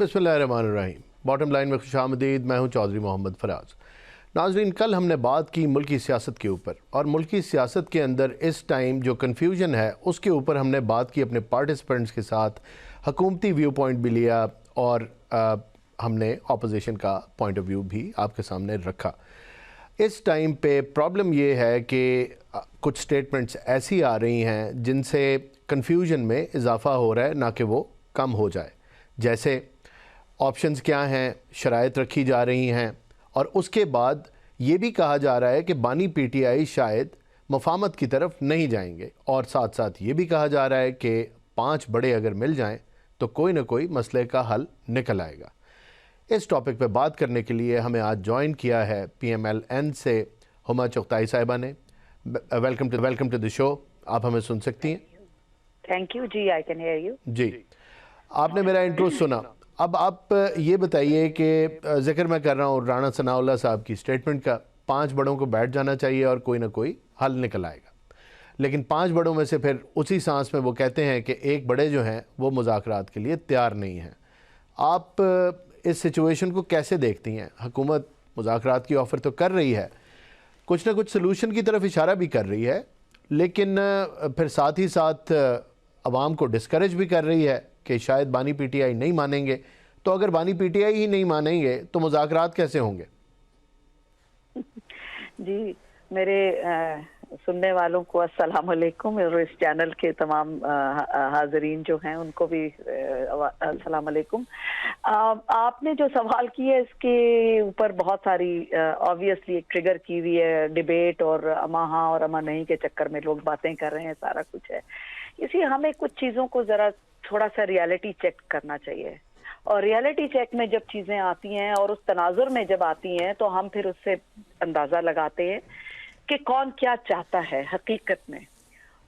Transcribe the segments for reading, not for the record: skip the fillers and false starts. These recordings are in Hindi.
बिस्मिल्लाहिर्रहमानिर्रहीम। बॉटम लाइन में खुशामदीद। मैं हूं चौधरी मोहम्मद फराज। नाज़रीन, कल हमने बात की मुल्की सियासत के ऊपर, और मुल्की सियासत के अंदर इस टाइम जो कन्फ्यूजन है उसके ऊपर हमने बात की अपने पार्टिसिपेंट्स के साथ, हकूमती व्यू पॉइंट भी लिया और हमने अपोजिशन का पॉइंट ऑफ व्यू भी आपके सामने रखा। इस टाइम पे प्रॉब्लम ये है कि कुछ स्टेटमेंट्स ऐसी आ रही हैं जिनसे कन्फ्यूजन में इजाफ़ा हो रहा है, ना कि वो कम हो जाए। जैसे ऑप्शंस क्या हैं, शराइत रखी जा रही हैं, और उसके बाद ये भी कहा जा रहा है कि बानी पीटीआई शायद मफामत की तरफ नहीं जाएंगे, और साथ साथ ये भी कहा जा रहा है कि 5 बड़े अगर मिल जाएं तो कोई ना कोई मसले का हल निकल आएगा। इस टॉपिक पे बात करने के लिए हमें आज ज्वाइन किया है PMLN से हुमा चुगताई साहिबा ने। Welcome to the show. आप हमें सुन सकती हैं? थैंक यू जी, आई कैन हियर यू जी, आपने मेरा इंट्रो सुना। अब आप ये बताइए कि जिक्र मैं कर रहा हूँ राणा सनाउल्लाह साहब की स्टेटमेंट का, 5 बड़ों को बैठ जाना चाहिए और कोई ना कोई हल निकल आएगा। लेकिन 5 बड़ों में से फिर उसी सांस में वो कहते हैं कि एक बड़े जो हैं वो मुज़ाकरात के लिए तैयार नहीं हैं। आप इस सिचुएशन को कैसे देखती हैं? हुकूमत मुज़ाकरात की ऑफ़र तो कर रही है, कुछ ना कुछ सलूशन की तरफ इशारा भी कर रही है, लेकिन फिर साथ ही साथ अवाम को डिस्करेज भी कर रही है कि शायद बानी पीटीआई नहीं मानेंगे। तो अगर बानी पीटीआई ही नहीं मानेंगे तो मुज़ाकरात कैसे होंगे? जी, मेरे सुनने वालों को अस्सलाम वालेकुम, और इस चैनल के तमाम हाज़रीन जो हैं उनको भी अस्सलाम वालेकुम। आपने जो सवाल किया इसके ऊपर बहुत सारी ऑब्वियसली एक ट्रिगर की हुई है डिबेट, और अमा हाँ और अमा नहीं के चक्कर में लोग बातें कर रहे हैं, सारा कुछ है। इसलिए हमें कुछ चीज़ों को ज़रा थोड़ा सा रियलिटी चेक करना चाहिए, और रियलिटी चेक में जब चीज़ें आती हैं और उस तनाजुर में जब आती हैं तो हम फिर उससे अंदाज़ा लगाते हैं कि कौन क्या चाहता है हकीकत में।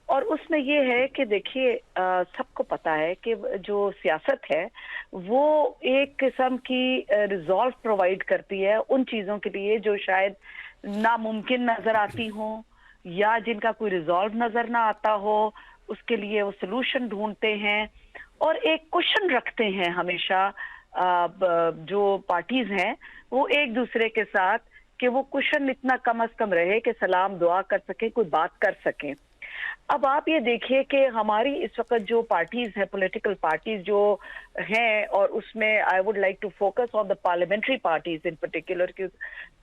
और उसमें ये है कि देखिए, सबको पता है कि जो सियासत है वो एक किस्म की रिजॉल्व प्रोवाइड करती है उन चीज़ों के लिए जो शायद नामुमकिन नज़र आती हो, या जिनका कोई रिजॉल्व नज़र ना आता हो, उसके लिए वो सोल्यूशन ढूंढते हैं। और एक क्वेश्चन रखते हैं हमेशा जो पार्टीज हैं वो एक दूसरे के साथ, कि वो क्वेश्चन इतना कम अज कम रहे कि सलाम दुआ कर सकें, कोई बात कर सकें। अब आप ये देखिए कि हमारी इस वक्त जो पार्टीज हैं, पॉलिटिकल पार्टीज जो हैं, और उसमें I would like to focus on the parliamentary parties in particular, कि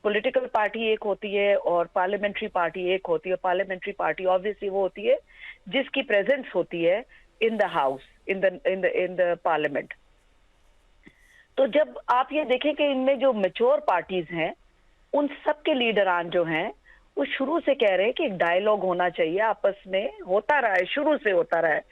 पॉलिटिकल पार्टी एक होती है और पार्लियामेंट्री पार्टी एक होती है। पार्लियामेंट्री पार्टी ऑब्वियसली वो होती है जिसकी प्रेजेंस होती है in the house, in the parliament. तो जब आप ये देखें कि इनमें जो मैच्योर पार्टीज हैं उन सब के लीडरान जो हैं वो शुरू से कह रहे हैं कि एक डायलॉग होना चाहिए, आपस में होता रहा है, शुरू से होता रहा है,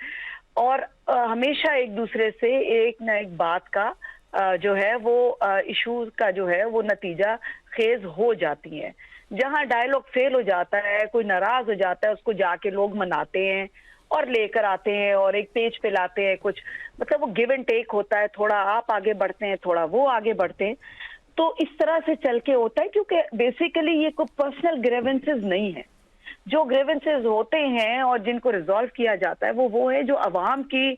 और हमेशा एक दूसरे से एक ना एक बात का जो है वो इशू का जो है वो नतीजा खेज हो जाती है। जहां डायलॉग फेल हो जाता है, कोई नाराज हो जाता है, उसको जाके लोग मनाते हैं और लेकर आते हैं और एक पेज पे लाते हैं कुछ, मतलब वो गिव एंड टेक होता है, थोड़ा आप आगे बढ़ते हैं, थोड़ा वो आगे बढ़ते हैं। तो इस तरह से चल के होता है, क्योंकि बेसिकली ये कोई पर्सनल ग्रीवेंसेस नहीं है। जो ग्रीवेंसेस होते हैं और जिनको रिजॉल्व किया जाता है वो है जो अवाम की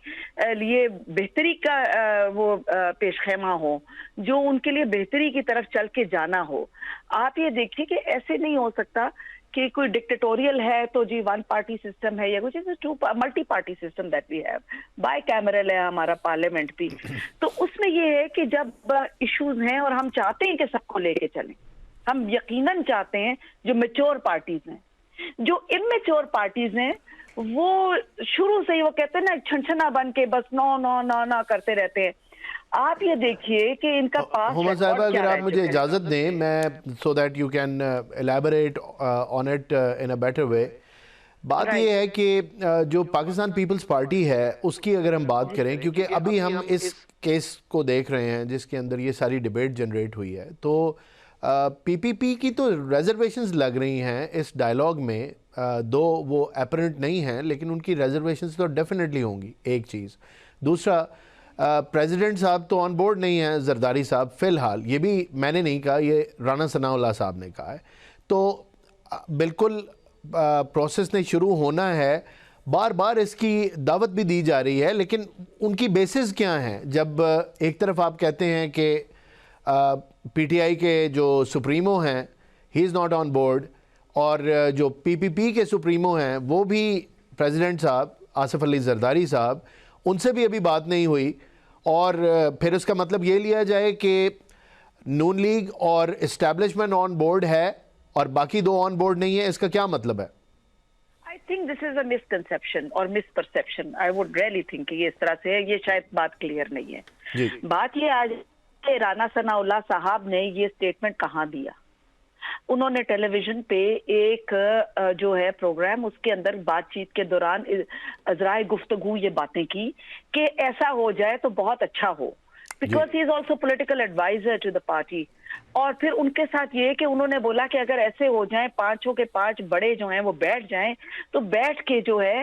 लिए बेहतरी का वो पेशखेमा हो, जो उनके लिए बेहतरी की तरफ चल के जाना हो। आप ये देखिए कि ऐसे नहीं हो सकता कि कोई डिक्टेटोरियल है तो जी वन पार्टी सिस्टम है, या कुछ two multi party system that we have, bicameral है हमारा पार्लियामेंट भी। तो उसमें ये है कि जब इश्यूज हैं और हम चाहते हैं कि सबको लेके चलें, हम यकीनन चाहते हैं, जो मैच्योर पार्टीज हैं, जो इमेच्योर पार्टीज हैं वो शुरू से ही वो कहते हैं ना छनछना बन के बस नो नो नो नो करते रहते हैं। आप ये देखिए कि इनका पास हुमा साहिबा, अगर आप मुझे इजाज़त दें, मैं so that you can elaborate on it in a better way. बात ये है कि जो पाकिस्तान पीपल्स पार्टी है उसकी अगर हम बात करें, क्योंकि अभी हम इस केस को देख रहे हैं जिसके अंदर ये सारी डिबेट जनरेट हुई है, तो PPP की तो रिजर्वेशंस लग रही हैं इस डायलॉग में, दो वो अपरेंट नहीं हैं लेकिन उनकी रिजर्वेशंस तो डेफिनेटली होंगी, एक चीज़। दूसरा, प्रेसिडेंट साहब तो ऑन बोर्ड नहीं हैं, जरदारी साहब फ़िलहाल, ये भी मैंने नहीं कहा, ये राणा सनाउल्लाह साहब ने कहा है। तो बिल्कुल प्रोसेस ने शुरू होना है, बार बार इसकी दावत भी दी जा रही है, लेकिन उनकी बेसिस क्या हैं? जब एक तरफ आप कहते हैं कि पीटीआई के जो सुप्रीमो हैं he is not on board, और जो पीपीपी के सुप्रीमो हैं वो भी प्रेसिडेंट साहब आसिफ अली जरदारी साहब, उनसे भी अभी बात नहीं हुई, और फिर उसका मतलब ये लिया जाए कि नून लीग और इस्टेब्लिशमेंट ऑन बोर्ड है और बाकी दो ऑन बोर्ड नहीं है, इसका क्या मतलब है? I think this is a misconception और misperception. I would really think ये इस तरह से है, ये शायद बात क्लियर नहीं है। जी। बात ये आज राना सनाउल्लाह साहब ने ये स्टेटमेंट कहाँ दिया? उन्होंने टेलीविजन पे एक जो है प्रोग्राम, उसके अंदर बातचीत के दौरान अजराए गुफ्तगू ये बातें की कि ऐसा हो जाए तो बहुत अच्छा हो, because he is also political adviser to the party. और फिर उनके साथ ये कि उन्होंने बोला कि अगर ऐसे हो जाए, पांचों के पांच बड़े जो हैं वो बैठ जाएं, तो बैठ के जो है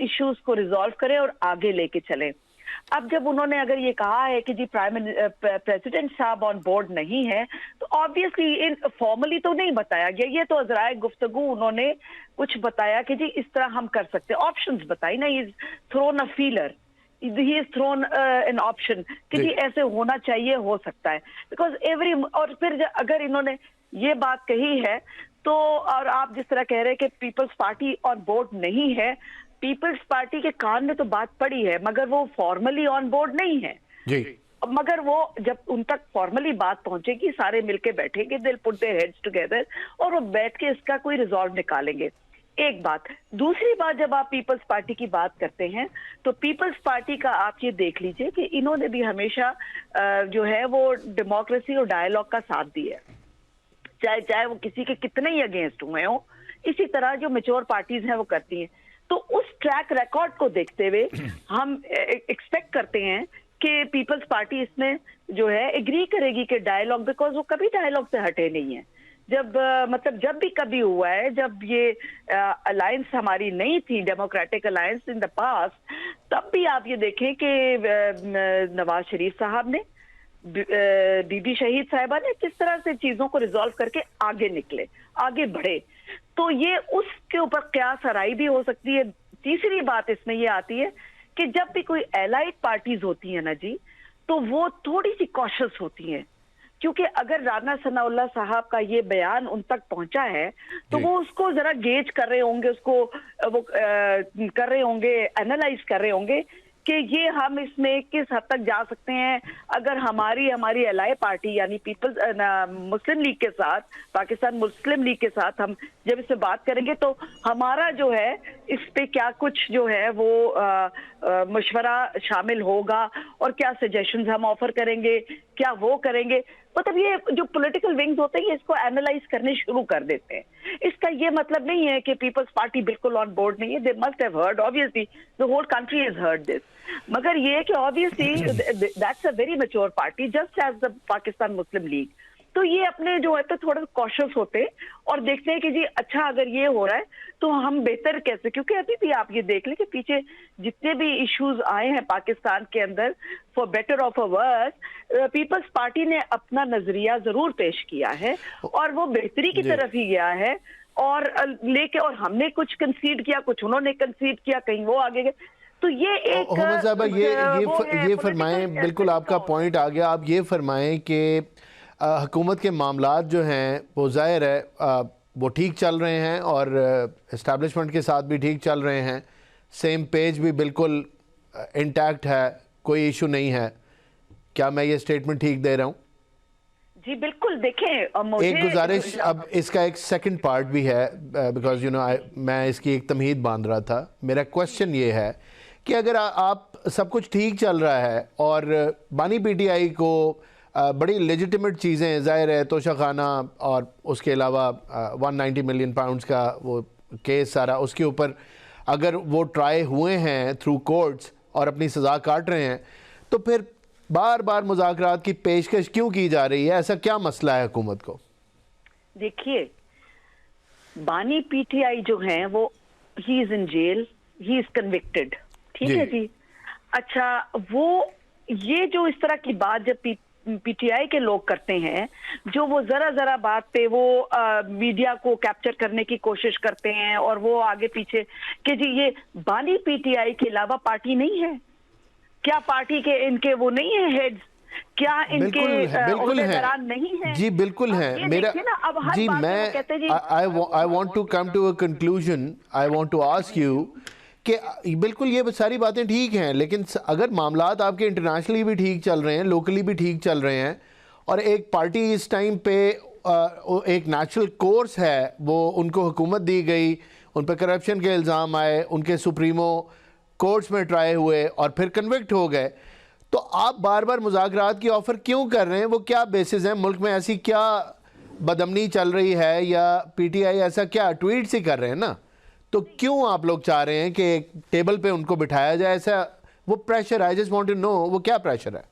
इश्यूज को रिजॉल्व करें और आगे लेके चलें। अब जब उन्होंने अगर ये कहा है कि जी प्रेसिडेंट साहब ऑन बोर्ड नहीं है, तो ऑब्वियसली इन फॉर्मली तो नहीं बताया गया, ये तो अजराए गुफ्तगू उन्होंने कुछ बताया कि जी इस तरह हम कर सकते हैं, ऑप्शंस बताई ना, is throne a feeler, he is throne an option कि जी ऐसे होना चाहिए, हो सकता है, बिकॉज एवरी। और फिर अगर इन्होंने ये बात कही है तो, और आप जिस तरह कह रहे हैं कि पीपल्स पार्टी ऑन बोर्ड नहीं है, पीपल्स पार्टी के कान में तो बात पड़ी है, मगर वो फॉर्मली ऑन बोर्ड नहीं है जी। मगर वो जब उन तक फॉर्मली बात पहुंचेगी, सारे मिलके बैठेंगे, दिल पुट देयर हेड्स टुगेदर, और वो बैठ के इसका कोई रिजॉल्व निकालेंगे। एक बात। दूसरी बात, जब आप पीपल्स पार्टी की बात करते हैं तो पीपल्स पार्टी का आप ये देख लीजिए कि इन्होंने भी हमेशा जो है वो डेमोक्रेसी और डायलॉग का साथ दिया, चाहे वो किसी के कितने ही अगेंस्ट हुए हो, इसी तरह जो मेच्योर पार्टीज हैं वो करती हैं। तो उस ट्रैक रिकॉर्ड को देखते हुए हम एक्सपेक्ट करते हैं कि पीपल्स पार्टी इसमें जो है एग्री करेगी कि डायलॉग, बिकॉज वो कभी डायलॉग से हटे नहीं है। जब मतलब जब भी कभी हुआ है, जब ये अलायंस हमारी नहीं थी, democratic alliance in the past, तब भी आप ये देखें कि नवाज शरीफ साहब ने, बीबी शहीद साहिबा ने किस तरह से चीजों को रिजॉल्व करके आगे निकले, आगे बढ़े। तो ये उसके ऊपर क्यास आराई भी हो सकती है। तीसरी बात इसमें ये आती है कि जब भी कोई एलाइड पार्टीज होती है ना जी, तो वो थोड़ी सी कॉशियस होती हैं, क्योंकि अगर राना सनाउल्लाह साहब का ये बयान उन तक पहुंचा है तो वो उसको जरा गेज कर रहे होंगे, उसको वो कर रहे होंगे, एनालाइज कर रहे होंगे कि ये हम इसमें किस हद तक जा सकते हैं। अगर हमारी एलाई पार्टी यानी पीपल्स मुस्लिम लीग के साथ, पाकिस्तान मुस्लिम लीग के साथ हम जब इससे बात करेंगे तो हमारा जो है इस पे क्या कुछ जो है वो मशवरा शामिल होगा और क्या सजेशंस हम ऑफर करेंगे, क्या वो करेंगे। मतलब ये जो पॉलिटिकल विंग्स होते हैं इसको एनालाइज करने शुरू कर देते हैं। इसका ये मतलब नहीं है कि पीपल्स पार्टी बिल्कुल ऑन बोर्ड नहीं है, they must have heard, obviously the whole country has heard this, मगर ये कि obviously that's a very mature party just as the Pakistan Muslim League. तो ये अपने जो है तो थोड़ा कॉशियस होते हैं और देखते हैं कि जी अच्छा अगर ये हो रहा है तो हम बेहतर कैसे, क्योंकि अभी भी आप ये देख लें कि पीछे जितने भी इश्यूज आए हैं पाकिस्तान के अंदर for better of a worse, people's party ने अपना नजरिया जरूर पेश किया है और वो बेहतरी की तरफ ही गया है। और लेके और हमने कुछ कंसीड किया, कुछ उन्होंने कंसीड किया, कहीं वो आगे गए। तो ये एक मोहम्मद साहबा ये फरमाएं, बिल्कुल आपका पॉइंट आ गया। आप ये फरमाएं कि हुकूमत के मामलात जो हैं वो ज़ाहिर है वो ठीक चल रहे हैं और इस्टेब्लिशमेंट के साथ भी ठीक चल रहे हैं, सेम पेज भी बिल्कुल इंटैक्ट है, कोई इशू नहीं है। क्या मैं ये स्टेटमेंट ठीक दे रहा हूँ? जी बिल्कुल। देखें, एक गुजारिश, अब इसका एक सेकंड पार्ट भी है, बिकॉज यू नो मैं इसकी एक तमहीद बांध रहा था। मेरा क्वेश्चन ये है कि अगर आप सब कुछ ठीक चल रहा है और बानी पीटीआई को बड़ी लेजिटिमेट चीज़ें, ज़ाहिर है तोशा खाना और उसके अलावा 190 मिलियन पाउंड्स का वो केस सारा, उसके ऊपर अगर वो ट्राई हुए हैं थ्रू कोर्ट्स और अपनी सज़ा काट रहे हैं, तो फिर बार बार मुज़ाकरात की पेशकश क्यों की जा रही है? ऐसा क्या मसला है हुकूमत को? देखिए, बानी पीटीआई जो हैं वो he is in jail, he is convicted, ठीक है जी। अच्छा, वो ये जो इस तरह की बात जब पीटीआई के लोग करते हैं, जो वो जरा जरा बात पे वो मीडिया को कैप्चर करने की कोशिश करते हैं और वो आगे पीछे कि जी ये बानी पीटीआई के अलावा पार्टी नहीं है क्या? पार्टी के इनके वो नहीं है हेड्स? क्या इनके ओहदेदारान नहीं है? जी बिल्कुल है। मेरा जी मैं I want to come to a conclusion. I want to ask you कि बिल्कुल ये सारी बातें ठीक हैं, लेकिन अगर मामलात आपके इंटरनेशनली भी ठीक चल रहे हैं, लोकली भी ठीक चल रहे हैं, और एक पार्टी इस टाइम पे एक नेचुरल कोर्स है, वो उनको हुकूमत दी गई, उन पर करप्शन के इल्ज़ाम आए, उनके सुप्रीमो कोर्ट्स में ट्राई हुए और फिर कन्विक्ट हो गए, तो आप बार बार मुज़ाकरात की ऑफ़र क्यों कर रहे हैं? वो क्या बेसिस है? मुल्क में ऐसी क्या बदअमनी चल रही है या पीटीआई ऐसा क्या ट्वीट से कर रहे हैं ना, तो क्यों आप लोग चाह रहे हैं कि टेबल पे उनको बिठाया जाए? ऐसा वो pressure, I just want to know वो क्या प्रेशर है?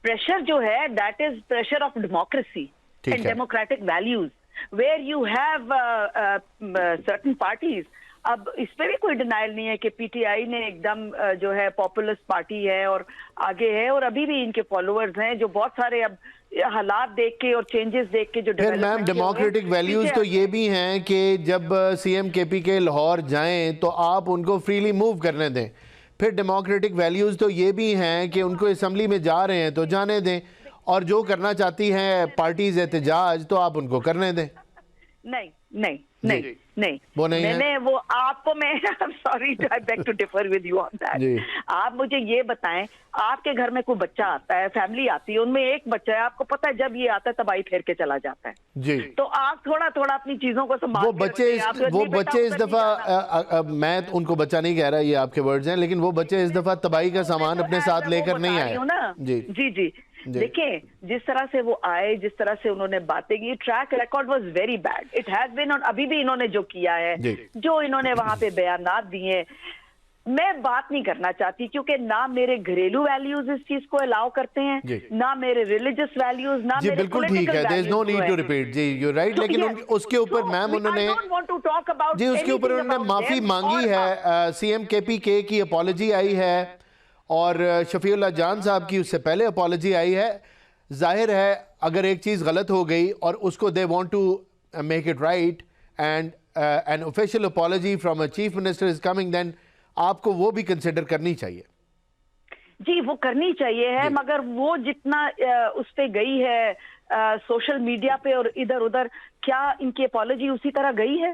प्रेशर जो है that is pressure of democracy and democratic values where you have certain parties. अब इस पे भी कोई डिनाइल नहीं है कि पीटीआई ने एकदम जो है पॉपुलिस्ट पार्टी है और आगे है, और अभी भी इनके फॉलोअर्स हैं जो बहुत सारे अब हालात देख के और चेंजेस देख के जो मैम डेमोक्रेटिक वैल्यूज तो ये भी हैं कि जब सीएम केपी के लाहौर जाएं तो आप उनको फ्रीली मूव करने दें। फिर डेमोक्रेटिक वैल्यूज तो ये भी हैं कि उनको असेंबली में जा रहे हैं तो जाने दें, और जो करना चाहती हैं पार्टीज एहतजाज तो आप उनको करने दें। नहीं नहीं नहीं नहीं, वो नहीं मैंने है? वो आपको मैं sorry I beg to differ with you on that. आप मुझे ये बताएं, आपके घर में कोई बच्चा आता है, फैमिली आती है, उनमें एक बच्चा है, आपको पता है जब ये आता है तबाही फेर के चला जाता है जी, तो आप थोड़ा थोड़ा अपनी चीजों को संभाल वो बच्चे इस दफा मैं उनको बच्चा नहीं कह रहा, ये आपके वर्ड्स हैं, लेकिन वो बच्चे इस दफा तबाही का सामान अपने साथ लेकर नहीं आए ना। जी जी जी देखिए, जिस तरह से वो आए, जिस तरह से उन्होंने बातें की, track record was very bad. It has been, और अभी भी इन्होंने जो किया है, जो इन्होंने वहां पे बयानात दिए, मैं बात नहीं करना चाहती क्योंकि ना मेरे घरेलू वैल्यूज इस चीज को अलाउ करते हैं, ना मेरे रिलीजियस वैल्यूज, ना मेरे बिल्कुल ठीक है, there is no need to repeat. जी यू राइट, लेकिन उसके ऊपर मैम उन्होंने जी उसके ऊपर उन्होंने माफी मांगी है, सीएम केपी के की अपॉलॉजी आई है और शफीउल्लाह जान साहब की उससे पहले अपॉलॉजी आई है। जाहिर है अगर एक चीज़ गलत हो गई और उसको they want to make it right and an official apology from a chief minister is coming, then आपको वो भी कंसिडर करनी चाहिए। जी वो करनी चाहिए है, मगर वो जितना उस पे गई है सोशल मीडिया पे और इधर उधर, क्या इनकी अपॉलॉजी उसी तरह गई है?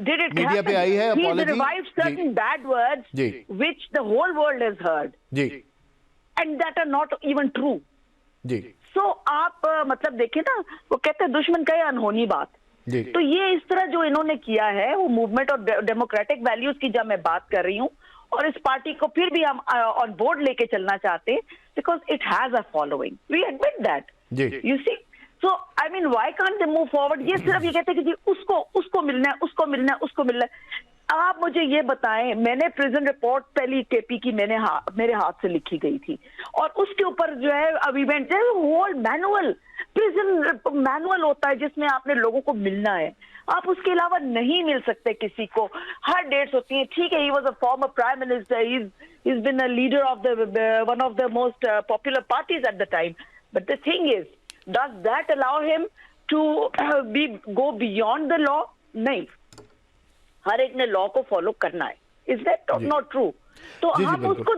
Did it मीडिया पे आई है apology? He revived certain bad words which the whole world has heard. Ji. And that are not even true. Ji. So आप मतलब देखें ना, वो कहते हैं दुश्मन का ये अनहोनी बात। जी. तो ये इस तरह जो इन्होंने किया है, वो मूवमेंट और डेमोक्रेटिक वैल्यूज की जब मैं बात कर रही हूँ, और इस पार्टी को फिर भी हम ऑन बोर्ड लेके चलना चाहते हैं, because it has a following, we admit that, you see. So I mean, why can't they move forward? ये सिर्फ ये कहते हैं कि जी उसको मिलना है, उसको मिलना है, उसको मिलना है। आप मुझे ये बताएं, मैंने प्रिजन रिपोर्ट पहली केपी की मेरे हाथ से लिखी गई थी, और उसके ऊपर जो है अब event whole manual, prison manual होता है जिसमें आपने लोगों को मिलना है, आप उसके अलावा नहीं मिल सकते किसी को। हर डेट्स होती है, ठीक है, he was a former prime minister, he is been a leader of the one of the most popular parties at the time, but the thing is, does that allow him to go beyond the law? नहीं, हर एक ने लॉ को फॉलो करना है। Is that not true? तो हम उसको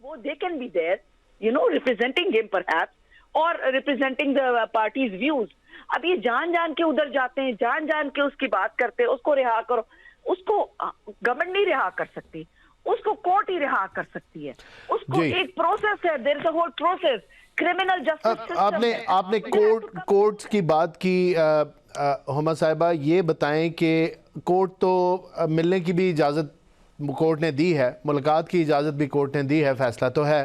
वो they can be there, you know, representing him perhaps, or representing the party's views. अब ये जान के उधर जाते हैं, जान के उसकी बात करते हैं, उसको रिहा करो, उसको गवर्नमेंट नहीं रिहा कर सकती, उसको कोर्ट ही रिहा कर सकती है, उसको एक प्रोसेस है, there is a whole process, criminal justice system. आपने कोर्ट्स की बात की, हुमा साहिबा ये बताएं कि कोर्ट तो मिलने की भी इजाज़त कोर्ट ने दी है, मुलाकात की इजाज़त भी कोर्ट ने दी है, फैसला तो है,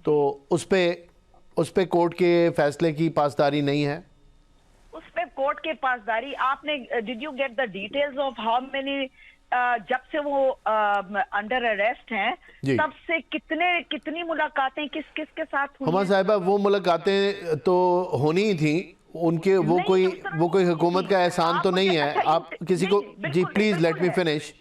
तो उस पे कोर्ट के फैसले की पासदारी नहीं है? उस पे कोर्ट के पासदारी, आपने did you get the details of how many, जब से वो अंडर अरेस्ट हैं तब से कितनी मुलाकातें किस के साथ हुई? हुमा साहिबा वो मुलाकातें तो होनी ही थी उनके, वो कोई हुकूमत का एहसान तो नहीं है। आप किसी को, जी प्लीज लेट मी फिनिश,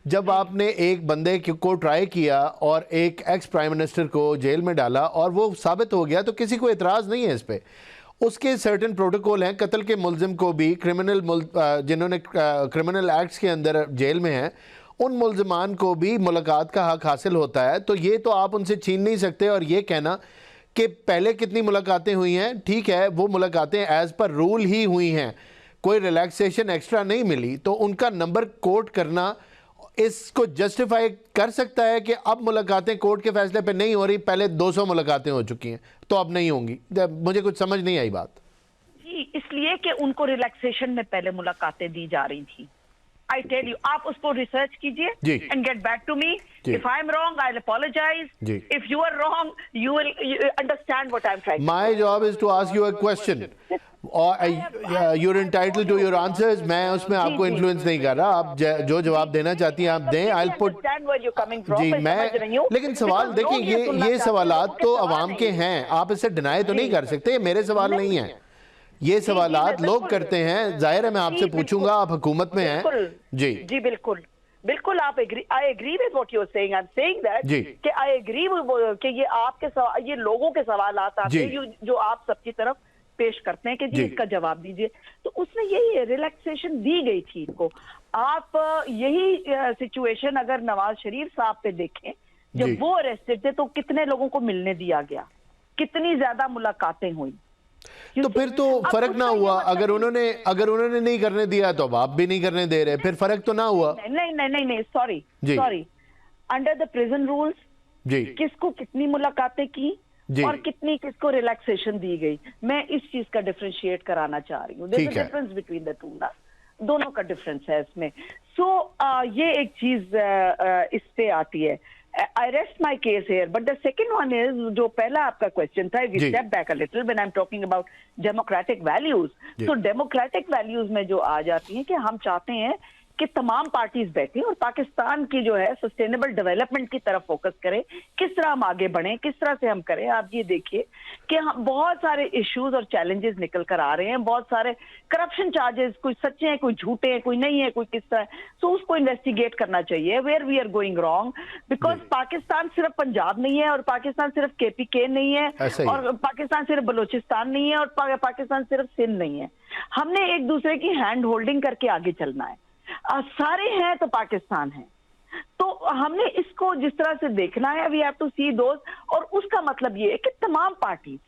जब आपने एक बंदे को ट्राई किया और एक एक्स प्राइम मिनिस्टर को जेल में डाला और वो साबित हो गया, तो किसी को एतराज़ नहीं है इस पर। उसके सर्टेन प्रोटोकॉल हैं, कत्ल के मुलजिम को भी जिन्होंने क्रिमिनल एक्ट्स के अंदर जेल में हैं, उन मुलजमान को भी मुलाकात का हक हासिल होता है। तो ये तो आप उनसे छीन नहीं सकते। और ये कहना कि पहले कितनी मुलाकातें हुई हैं, ठीक है, वो मुलाकातें एज़ पर रूल ही हुई हैं, कोई रिलैक्सेशन एक्स्ट्रा नहीं मिली, तो उनका नंबर कोट करना इसको जस्टिफाई कर सकता है कि अब मुलाकातें कोर्ट के फैसले पे नहीं हो रही, पहले 200 मुलाकातें हो चुकी हैं तो अब नहीं होंगी। मुझे कुछ समझ नहीं आई बात जी, इसलिए कि उनको रिलैक्सेशन में पहले मुलाकातें दी जा रही थी। आई टेल यू, आप उस पर रिसर्च कीजिए and get back to me. If I am wrong I will apologise, if you are wrong you will understand what I am trying. My job is to ask you a question और you are entitled to your answers. मैं उसमें आपको इन्फ्लुएंस नहीं कर रहा, आप जो जवाब देना चाहती हैं आप दें। आई विल पुट जी, मैं लेकिन सवाल देखिए, ये सवालात तो अवाम के हैं, आप इसे डिनाई तो नहीं कर सकते। मेरे सवाल नहीं है, ये सवालात लोग करते हैं। जाहिर है मैं आपसे पूछूंगा, आप हुकूमत में हैं। जी जी बिल्कुल बिल्कुल, आप I agree with what you are saying. I am saying that कि आई एग्री कि ये आपके ये लोगों के सवालात आते हैं जो आप सबकी तरफ पेश करते हैं कि जी इसका जवाब दीजिए। तो उसमें यही रिलैक्सेशन दी गई थी इनको। आप यही सिचुएशन अगर नवाज शरीफ साहब पे देखें, जब वो अरेस्टेड थे तो कितने लोगों को मिलने दिया गया, कितनी ज्यादा मुलाकातें हुई। तो फिर तो फर्क ना हुआ। अगर उन्होंने नहीं करने दिया तो अब आप भी नहीं करने दे रहे, फिर फर्क तो ना हुआ। नहीं, sorry, under the prison rules जी किसको कितनी मुलाकातें की और कितनी किसको रिलैक्सेशन दी गई, मैं इस चीज का डिफरेंशिएट कराना चाह रही हूँ। There is a difference between the two ना, दोनों का डिफरेंस है इसमें। ये एक चीज इस पे आती है। I rest my case here, but the second one is जो पहला आपका क्वेश्चन था, we step back a little when I'm talking about democratic values. So democratic values में जो आ जाती हैं कि हम चाहते हैं कि तमाम पार्टीज बैठे और पाकिस्तान की जो है सस्टेनेबल डेवलपमेंट की तरफ फोकस करें, किस तरह हम आगे बढ़ें, किस तरह से हम करें। आप ये देखिए कि हम बहुत सारे इश्यूज और चैलेंजेस निकल कर आ रहे हैं, बहुत सारे करप्शन चार्जेस, कोई सच्चे हैं, कोई झूठे हैं, कोई नहीं है, कोई किस तरह। सो उसको इन्वेस्टिगेट करना चाहिए, where we are going wrong, because Pakistan सिर्फ पंजाब नहीं है, और पाकिस्तान सिर्फ KPK नहीं है, और पाकिस्तान सिर्फ बलोचिस्तान नहीं है, और पाकिस्तान सिर्फ सिंध नहीं है। हमने एक दूसरे की हैंड होल्डिंग करके आगे चलना है। सारे हैं तो पाकिस्तान है, तो हमने इसको जिस तरह से देखना है, वी हैव टू सी दोस। और उसका मतलब ये है कि तमाम पार्टीज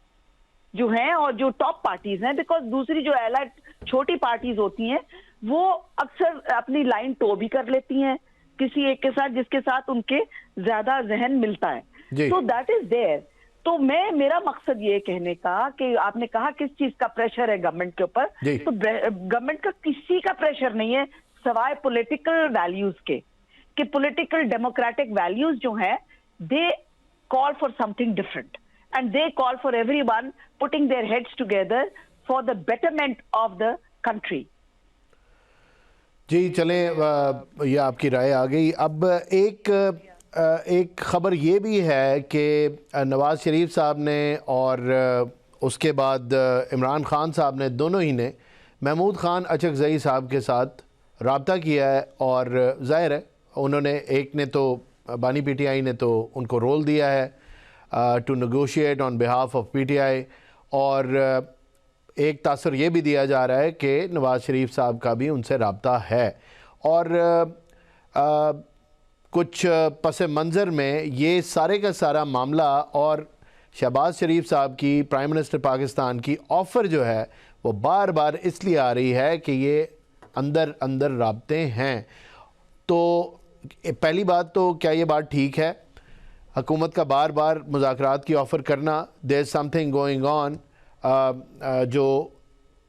जो हैं और जो टॉप पार्टीज हैं, बिकॉज दूसरी जो एलाइड छोटी पार्टीज होती हैं वो अक्सर अपनी लाइन टो भी कर लेती हैं किसी एक के साथ जिसके साथ उनके ज्यादा जहन मिलता है, तो दैट इज देयर। तो मेरा मकसद ये कहने का कि आपने कहा किस चीज का प्रेशर है गवर्नमेंट के ऊपर, तो गवर्नमेंट का किसी का प्रेशर नहीं है सवाए पॉलिटिकल वैल्यूज के, कि पॉलिटिकल डेमोक्रेटिक वैल्यूज जो हैं they call for something different and they call for everyone putting their heads together for the betterment of the country. जी चलें, ये आपकी राय आ गई। अब एक खबर ये भी है कि नवाज शरीफ साहब ने और उसके बाद इमरान खान साहब ने, दोनों ही ने महमूद खान अचकज़ई साहब के साथ राब्ता किया है। और ज़ाहिर है उन्होंने, एक ने तो बानी PTI ने तो उनको रोल दिया है to negotiate on behalf of PTI, और एक तासर ये भी दिया जा रहा है कि नवाज़ शरीफ साहब का भी उनसे राब्ता है। और कुछ पस मंज़र में ये सारे का सारा मामला और शहबाज शरीफ साहब की, प्राइम मिनिस्टर पाकिस्तान की ऑफ़र जो है वो बार बार इसलिए आ रही है कि ये अंदर अंदर राब्ते हैं। तो पहली बात तो क्या ये बात ठीक है, हुकूमत का बार बार मुज़ाकरात की ऑफ़र करना? There is something going on जो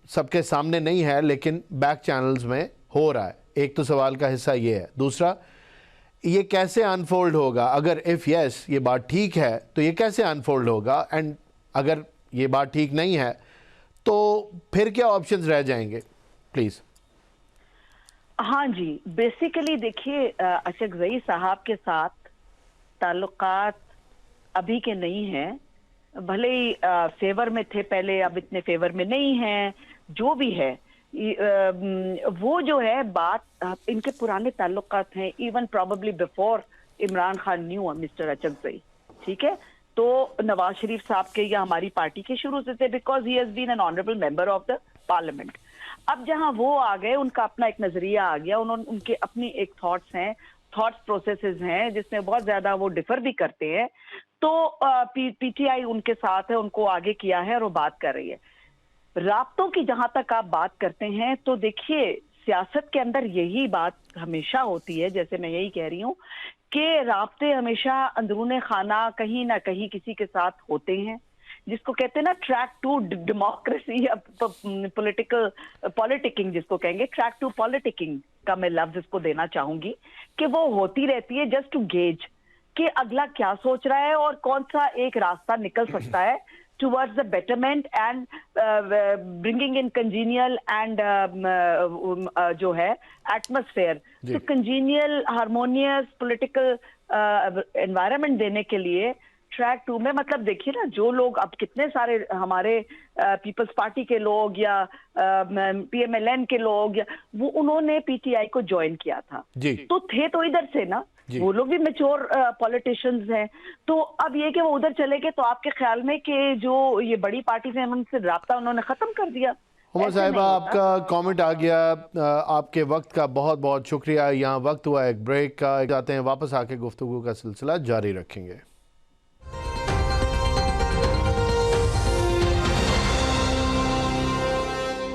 सबके सामने नहीं है लेकिन बैक चैनल्स में हो रहा है। एक तो सवाल का हिस्सा ये है। दूसरा, ये कैसे अनफोल्ड होगा? अगर इफ़ यस ये बात ठीक है तो ये कैसे अनफोल्ड होगा, एंड अगर ये बात ठीक नहीं है तो फिर क्या ऑप्शंस रह जाएंगे? प्लीज़। हाँ जी, बेसिकली देखिए अचकज़ई साहब के साथ ताल्लुकात अभी के नहीं हैं, भले ही फेवर में थे पहले, अब इतने फेवर में नहीं हैं। जो भी है, वो जो है बात, इनके पुराने ताल्लुकात हैं, even probably before Imran Khan new mister Achakzai, ठीक है। तो नवाज शरीफ साहब के या हमारी पार्टी के शुरू से थे, because he has been an honourable member of the parliament. अब जहां वो आ गए, उनका अपना एक नजरिया आ गया, उनके अपनी एक थॉट्स हैं, थॉट्स प्रोसेसेस हैं, जिसमें बहुत ज्यादा वो डिफर भी करते हैं। तो पीटीआई उनके साथ है, उनको आगे किया है और वो बात कर रही है। राब्तों की जहां तक आप बात करते हैं, तो देखिए सियासत के अंदर यही बात हमेशा होती है, जैसे मैं यही कह रही हूँ कि राब्ते हमेशा अंदरूने खाना कहीं ना कहीं किसी के साथ होते हैं, जिसको कहते हैं ना ट्रैक टू डेमोक्रेसी या पॉलिटिकिंग जिसको कहेंगे, ट्रैक टू पॉलिटिकिंग का मैं लफ्ज इसको देना चाहूंगी कि वो होती रहती है जस्ट टू गेज कि अगला क्या सोच रहा है और कौन सा एक रास्ता निकल सकता है towards the betterment and bringing in congenial and जो है atmosphere to congenial harmonious political environment देने के लिए ट्रैक 2 में, मतलब देखिए ना, जो लोग अब कितने सारे हमारे पीपल्स पार्टी के लोग या पीएमएलएन के लोग या वो उन्होंने पीटीआई को ज्वाइन किया था, तो थे तो इधर से ना, वो लोग भी मैच्योर पॉलिटिशियंस हैं। तो अब ये कि वो उधर चले गए, तो आपके ख्याल में कि जो ये बड़ी पार्टी से उनसे राब्ता उन्होंने खत्म कर दिया? उमर साहिबा, आपका कमेंट आ गया, आपके वक्त का बहुत बहुत शुक्रिया। यहाँ वक्त हुआ एक ब्रेक का, जाते हैं वापस आके गुफ्तगू का सिलसिला जारी रखेंगे।